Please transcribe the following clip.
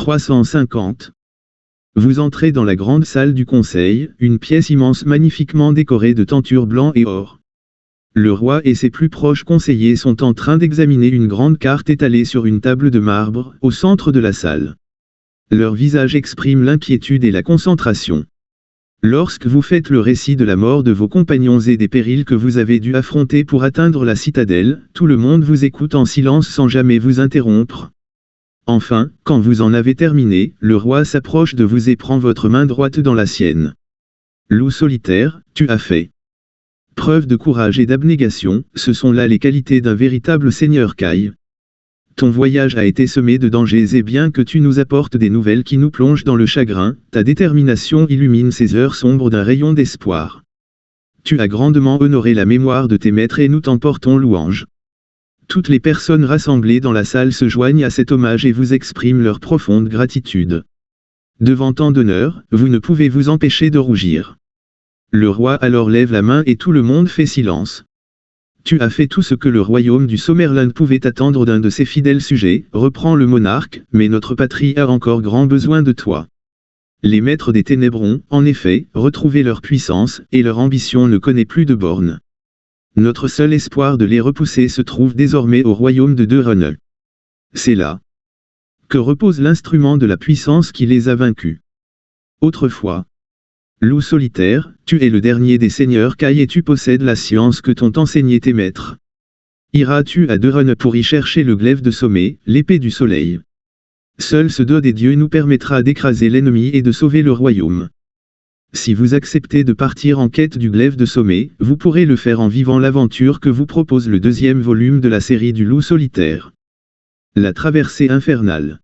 350. Vous entrez dans la grande salle du conseil, une pièce immense magnifiquement décorée de tentures blanc et or. Le roi et ses plus proches conseillers sont en train d'examiner une grande carte étalée sur une table de marbre, au centre de la salle. Leur visage exprime l'inquiétude et la concentration. Lorsque vous faites le récit de la mort de vos compagnons et des périls que vous avez dû affronter pour atteindre la citadelle, tout le monde vous écoute en silence sans jamais vous interrompre. Enfin, quand vous en avez terminé, le roi s'approche de vous et prend votre main droite dans la sienne. Loup solitaire, tu as fait preuve de courage et d'abnégation, ce sont là les qualités d'un véritable seigneur Kai. Ton voyage a été semé de dangers et bien que tu nous apportes des nouvelles qui nous plongent dans le chagrin, ta détermination illumine ces heures sombres d'un rayon d'espoir. Tu as grandement honoré la mémoire de tes maîtres et nous t'en portons louange. Toutes les personnes rassemblées dans la salle se joignent à cet hommage et vous expriment leur profonde gratitude. Devant tant d'honneur, vous ne pouvez vous empêcher de rougir. Le roi alors lève la main et tout le monde fait silence. Tu as fait tout ce que le royaume du Sommerland pouvait attendre d'un de ses fidèles sujets, reprend le monarque, mais notre patrie a encore grand besoin de toi. Les maîtres des ténèbres ont, en effet, retrouvé leur puissance, et leur ambition ne connaît plus de bornes. Notre seul espoir de les repousser se trouve désormais au royaume de Derun. C'est là que repose l'instrument de la puissance qui les a vaincus. Autrefois, loup solitaire, tu es le dernier des seigneurs Kai et tu possèdes la science que t'ont enseigné tes maîtres. Iras-tu à Derun pour y chercher le glaive de sommet, l'épée du soleil? Seul ce dos des dieux nous permettra d'écraser l'ennemi et de sauver le royaume. Si vous acceptez de partir en quête du glaive de sommet, vous pourrez le faire en vivant l'aventure que vous propose le deuxième volume de la série du loup solitaire. La traversée infernale.